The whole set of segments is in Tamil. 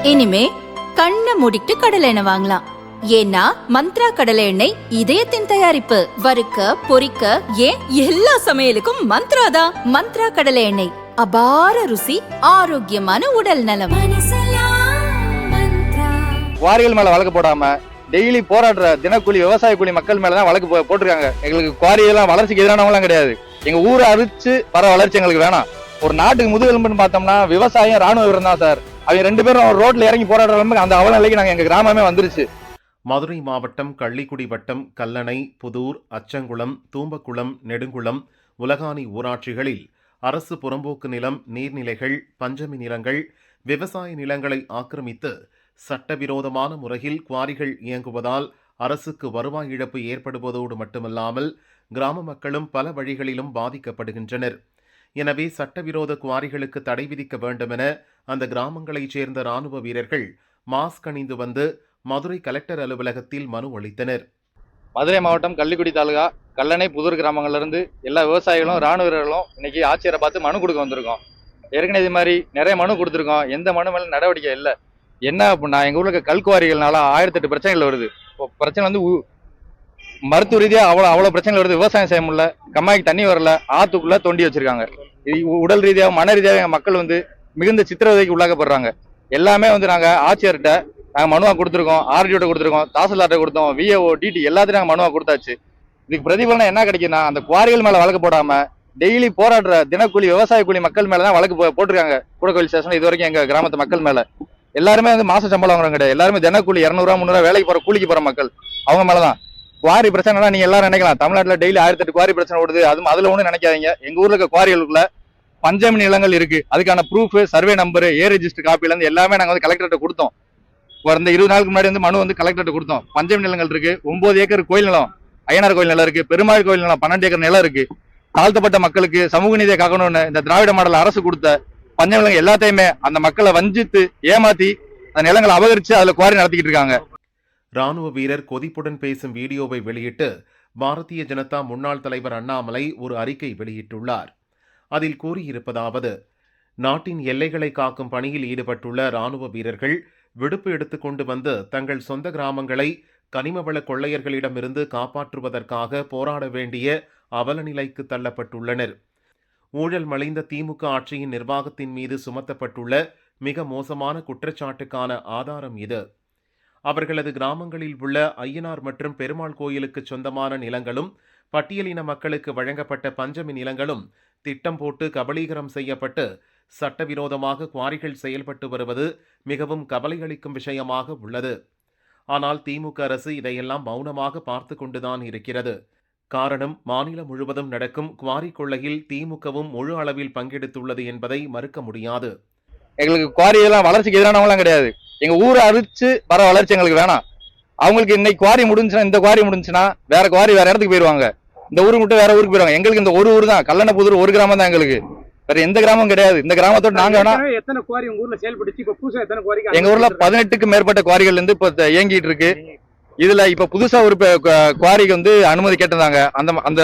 இனிமே கண்ணை மூடிட்டு கடலை எண்ணெய் வாங்கலாம். ஏன்னா மந்த்ரா கடலை எண்ணெய் இதயத்தின் தயாரிப்பு. வறுக்க பொரிக்க ஏன் எல்லா சமையலுக்கும் மந்த்ரா தான். மந்த்ரா கடலை எண்ணெய், அபார ருசி, ஆரோக்கியமான உடல் நலம். குவாரிகள் மேல வழக்கு போடாம டெய்லி போராடுற தினக்கூலி விவசாய கூலி மக்கள் மேலதான் வழக்கு போட்டிருக்காங்க. எங்களுக்கு குவாரியெல்லாம் வளர்ச்சிக்கு எதிரானவங்களாம் கிடையாது. எங்க ஊரை அரிச்சு வர வளர்ச்சி எங்களுக்கு வேணாம். ஒரு நாட்டுக்கு முதுகெலும்புன்னு பார்த்தோம்னா விவசாயம் ராணுவ வீரம் தான் சார். அவங்க 2 பேரும் ரோட்ல இறங்கி போராடுற அந்த அவல நிலைக்கு நாங்க எங்க கிராமமே வந்துருச்சு. மதுரை மாவட்டம் கள்ளிக்குடி வட்டம் கல்லணை, புதூர், அச்சங்குளம், தூம்பக்குளம், நெடுங்குளம், உலகானி ஊராட்சிகளில் அரசு புறம்போக்கு நிலம், நீர்நிலைகள், பஞ்சமி நிலங்கள், விவசாய நிலங்களை ஆக்கிரமித்து சட்டவிரோதமான முறையில் குவாரிகள் இயங்குவதால் அரசுக்கு வருவாய் இழப்பு ஏற்படுவதோடு மட்டுமல்லாமல் கிராம மக்களும் பல வழிகளிலும் பாதிக்கப்படுகின்றனர். எனவே சட்டவிரோத குவாரிகளுக்கு தடை விதிக்க வேண்டுமென அந்த கிராமங்களைச் சேர்ந்த ராணுவ வீரர்கள் மாஸ்க் அணிந்து வந்து மதுரை கலெக்டர் அலுவலகத்தில் மனு அளித்தனர். மதுரை மாவட்டம் கள்ளிக்குடி தாலுகா கல்லணை, புதூர் கிராமங்கள்ல இருந்து எல்லா விவசாயிகளும் ராணுவ வீரர்களும் இன்னைக்கு ஆட்சியரை பார்த்து மனு கொடுக்க வந்திருக்கோம். ஏற்கனவே இது மாதிரி நிறைய மனு கொடுத்துருக்கோம். எந்த மனு மேல நடவடிக்கை இல்லை. என்ன அப்படின்னா, எங்க ஊர்ல கல்குவாரிகள்னால 1008 பிரச்சனைகள் வருது. இப்போ பிரச்சனை வந்து மருத்துவ ரீதியா அவ்வளவு பிரச்சனைகள் வருது. விவசாயம் செய்ய முடியல, கம்மாய்க்கு தண்ணி வரல, ஆத்துக்குள்ள தோண்டி வச்சிருக்காங்க. உடல் ரீதியாக மன ரீதியாக எங்க மக்கள் வந்து மிகுந்த சித்திரவதைக்கு உள்ளாக்கப்படுறாங்க. எல்லாமே வந்து நாங்க ஆட்சியர்கிட்ட நாங்க மனுவா கொடுத்துருக்கோம், ஆர்டிஓ கொடுத்துருக்கோம், தாசில்தார்ட்ட கொடுத்தோம், விஏஓ, டிடி எல்லாத்தையும் நாங்க மனுவா கொடுத்தாச்சு. இதுக்கு பிரதிபலனம் என்ன கிடைக்குன்னா, அந்த குவாரிகள் மேல வழக்கு போடாம டெய்லி போராடுற தினக்கூலி விவசாய கூலி மக்கள் மேலதான் வழக்கு போட்டிருக்காங்க. கூடக்கோயில் ஸ்டேஷன் இது வரைக்கும் எங்க கிராமத்து மக்கள் மேல எல்லாருமே வந்து மாச சம்பளம் வாங்குறவங்க கிடையாது. எல்லாருமே தினக்கூலி 200 ரூபா 300 வேலைக்கு போற கூலிக்கு போற மக்கள். அவங்க மேலதான் குவாரி பிரச்சனை. நீங்க எல்லாரும் நினைக்கலாம் தமிழ்நாட்டுல டெய்லி 1008 குவாரி பிரச்சனை ஓடுது, அதுல ஒண்ணு நினைக்காதீங்க. எங்க ஊர்ல இருக்க குவாரிகளுக்குள்ள பஞ்சமி நிலங்கள் இருக்கு. அதுக்கான ப்ரூஃப், சர்வே நம்பர், ரெஜிஸ்டர் காப்பில இருந்து எல்லாமே நாங்க வந்து கலெக்டர்கிட்ட கொடுத்தோம். இந்த 20 நாளுக்கு முன்னாடி வந்து மனு வந்து கலெக்டர்கிட்ட கொடுத்தோம். பஞ்சமி நிலங்கள் இருக்கு, 9 ஏக்கர் கோயில் நிலம், ஐயனார் கோயில் நிலம் இருக்கு, பெருமாள் கோயில் நிலம் 12 ஏக்கர் நிலம் இருக்கு. தாழ்த்தப்பட்ட மக்களுக்கு சமூக நீதியை காக்கணும்னு இந்த திராவிட மாடல் அரசு கொடுத்த பஞ்சமி நிலங்கள் எல்லாத்தையுமே அந்த மக்களை வஞ்சித்து ஏமாத்தி அந்த நிலங்களை அபகரிச்சு அதுல குவாரி நடத்திக்கிட்டு இருக்காங்க. ராணுவ வீரர் கொதிப்புடன் பேசும் வீடியோவை வெளியிட்டு பாரதிய ஜனதா முன்னாள் தலைவர் அண்ணாமலை ஒரு அறிக்கை வெளியிட்டுள்ளார். அதில் கூறியிருப்பதாவது: நாட்டின் எல்லைகளை காக்கும் பணியில் ஈடுபட்டுள்ள ராணுவ வீரர்கள் விடுப்பு எடுத்துக்கொண்டு வந்து தங்கள் சொந்த கிராமங்களை கனிமவள கொள்ளையர்களிடமிருந்து காப்பாற்றுவதற்காக போராட வேண்டிய அவல நிலைக்கு தள்ளப்பட்டுள்ளனர். ஊழல் மலிந்த திமுக ஆட்சியின் நிர்வாகத்தின் மீது சுமத்தப்பட்டுள்ள மிக மோசமான குற்றச்சாட்டுக்கான ஆதாரம் இது. அவர்களது கிராமங்களில் உள்ள ஐயனார் மற்றும் பெருமாள் கோயிலுக்கு சொந்தமான நிலங்களும் பட்டியலின மக்களுக்கு வழங்கப்பட்ட பஞ்சமி நிலங்களும் திட்டம் போட்டு கபளீகரம் செய்யப்பட்டு சட்டவிரோதமாக குவாரிகள் செயல்பட்டு வருவது மிகவும் கவலையளிக்கும் விஷயமாக உள்ளது. ஆனால் திமுக அரசு இதையெல்லாம் மௌனமாக பார்த்து கொண்டுதான் இருக்கிறது. காரணம், மாநிலம் முழுவதும் நடக்கும் குவாரி கொள்ளையில் திமுகவும் முழு அளவில் பங்கெடுத்துள்ளது என்பதை மறுக்க முடியாது. எங்களுக்கு குவாரியெல்லாம் வளர்ச்சிக்கு எதிரானவங்களாம் கிடையாது. எங்க ஊரை அரிச்சு வர வளர்ச்சி எங்களுக்கு வேணாம். அவங்களுக்கு இன்னைக்கு குவாரி முடிஞ்சுன்னா, இந்த குவாரி முடிஞ்சுன்னா வேற குவாரி வேற இடத்துக்கு போயிருவாங்க. இந்த ஊருக்கு மட்டும் வேற ஊருக்கு போயிருவாங்க. எங்களுக்கு இந்த ஒரு ஊர் தான், கல்லணை புதூர் ஒரு கிராமம் தான். எங்களுக்கு வேற எந்த கிராமம் கிடையாது. இந்த கிராமத்தோட நாங்க வேணா எத்தனை குவாரி உங்க ஊர்ல செயல்படுத்தி இப்ப புதுசா எத்தனை குவாரி? எங்க ஊர்ல 18க்கு மேற்பட்ட குவாரிகள் வந்து இப்ப இயங்கிட்டு இருக்கு. இதுல இப்ப புதுசா ஒரு குவாரிக்கு வந்து அனுமதி கேட்டிருந்தாங்க. அந்த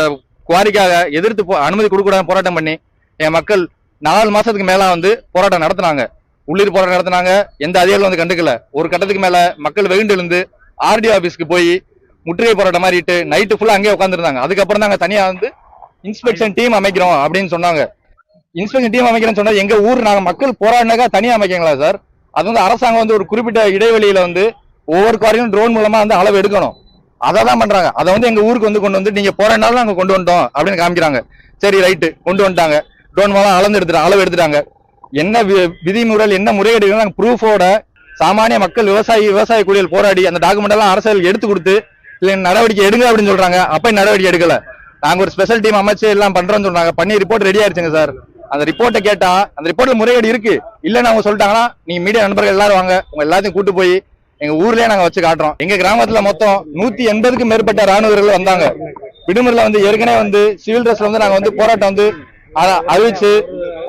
குவாரிக்காக எதிர்த்து அனுமதி கொடுக்கூடாது போராட்டம் பண்ணி என் மக்கள் 4 மாசத்துக்கு மேல வந்து போராட்டம் நடத்தினாங்க. உள்ளிரு போராட்டம் நடத்தினாங்க. எந்த அதிகாரிகளும் வந்து கண்டுக்கல. ஒரு கட்டத்துக்கு மேல மக்கள் வெகுண்டு எழுந்து ஆர்டிஓ ஆபீஸ்க்கு போய் முற்றுகை போராட்டம் மாதிரிட்டு நைட்டு ஃபுல்லா அங்கேயே உட்காந்துருந்தாங்க. அதுக்கப்புறம் நாங்க தனியா வந்து இன்ஸ்பெக்ஷன் டீம் அமைக்கிறோம் அப்படின்னு சொன்னாங்க. இன்ஸ்பெக்ஷன் டீம் அமைக்கிறேன்னு சொன்னா எங்க ஊர் நாங்க மக்கள் போராடினாக்கா தனியா அமைக்கங்களா சார்? அது வந்து அரசாங்கம் வந்து ஒரு குறிப்பிட்ட இடைவெளியில வந்து ஒவ்வொரு குவாரியும் ட்ரோன் மூலமா வந்து அளவு எடுக்கணும். அதான் பண்றாங்க. அதை வந்து எங்க ஊருக்கு வந்து கொண்டு வந்து நீங்க போராடினாலும் நாங்க கொண்டு வந்துட்டோம் அப்படின்னு காமிக்கிறாங்க. சரி, ரைட்டு, கொண்டு வந்துட்டாங்க. ட்ரோன் மூலம் அளவு எடுத்துட்டாங்க. என்ன விதிமுறை, என்ன முறைகேடுகள் நாங்க ப்ரூஃபோட சாமானிய மக்கள் விவசாய கூலிகள் போராடி அந்த டாக்குமெண்ட் எல்லாம் அரசியல் எடுத்து கொடுத்து இல்ல நடவடிக்கை எடுங்க அப்படின்னு சொல்றாங்க. அப்ப நடவடிக்கை எடுக்கல. நாங்க ஒரு ஸ்பெஷல் டீம் அமைச்சு எல்லாம் பண்றோம்னு சொல்றாங்க. பண்ணி ரிப்போர்ட் ரெடி ஆயிருச்சுங்க சார். அந்த ரிப்போர்ட்டை கேட்டா அந்த ரிப்போர்ட்ல முறைகேடு இருக்கு இல்லன்னு அவங்க சொல்லிட்டாங்கன்னா, நீங்க மீடியா நண்பர்கள் எல்லாரும் வாங்க, உங்க எல்லாத்தையும் கூட்டு போய் எங்க ஊர்லயே நாங்க வச்சு காட்டுறோம். எங்க கிராமத்துல மொத்தம் 180க்கும் மேற்பட்ட ராணுவ வீரர்கள் வந்தாங்க. விடுமுறையில வந்து ஏற்கனவே வந்து சிவில் ட்ரெஸ்ல வந்து நாங்க வந்து போராட்டம் வந்து அறிவிச்சு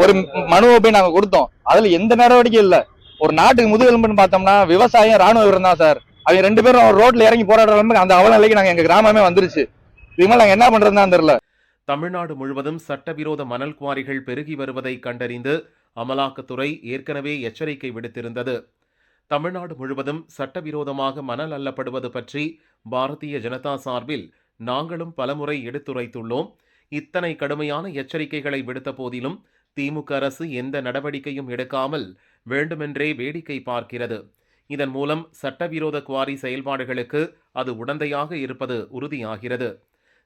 ஒரு மனுவை போய் நாங்க கொடுத்தோம். அதுல எந்த நடவடிக்கையும் இல்ல. ஒரு நாட்டுக்கு முதுகெலும்புன்னு பார்த்தோம்னா விவசாயம் ராணுவ வீரம் தான் சார். அவங்க 2 பேரும் ரோட்ல இறங்கி போராடுற அந்த அவல நிலைக்கு நாங்க எங்க கிராமமே வந்துருச்சு. இதுமாதிரி நாங்க என்ன பண்றதுன்னு தெரியல. தமிழ்நாடு முழுவதும் சட்டவிரோத மணல் குவாரிகள் பெருகி வருவதை கண்டறிந்து அமலாக்கத்துறை ஏற்கனவே எச்சரிக்கை விடுத்திருந்தது. தமிழ்நாடு முழுவதும் சட்டவிரோதமாக மணல் அள்ளப்படுவது பற்றி பாரதிய ஜனதா சார்பில் நாங்களும் பலமுறை எடுத்துரைத்துள்ளோம். இத்தனை கடுமையான எச்சரிக்கைகளை விடுத்த போதிலும் திமுக அரசு எந்த நடவடிக்கையும் எடுக்காமல் வேண்டுமென்றே வேடிக்கை பார்க்கிறது. இதன் மூலம் சட்டவிரோத குவாரி செயல்பாடுகளுக்கு அது உடந்தையாக இருப்பது உறுதியாகிறது.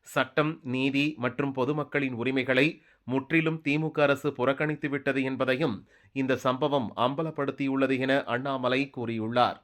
சட்டம், நீதி மற்றும் பொதுமக்களின் உரிமைகளை முற்றிலும் திமுக அரசு புறக்கணித்து விட்டது என்பதையும் இந்த சம்பவம் அம்பலப்படுத்தியுள்ளது என அண்ணாமலை கூறியுள்ளார்.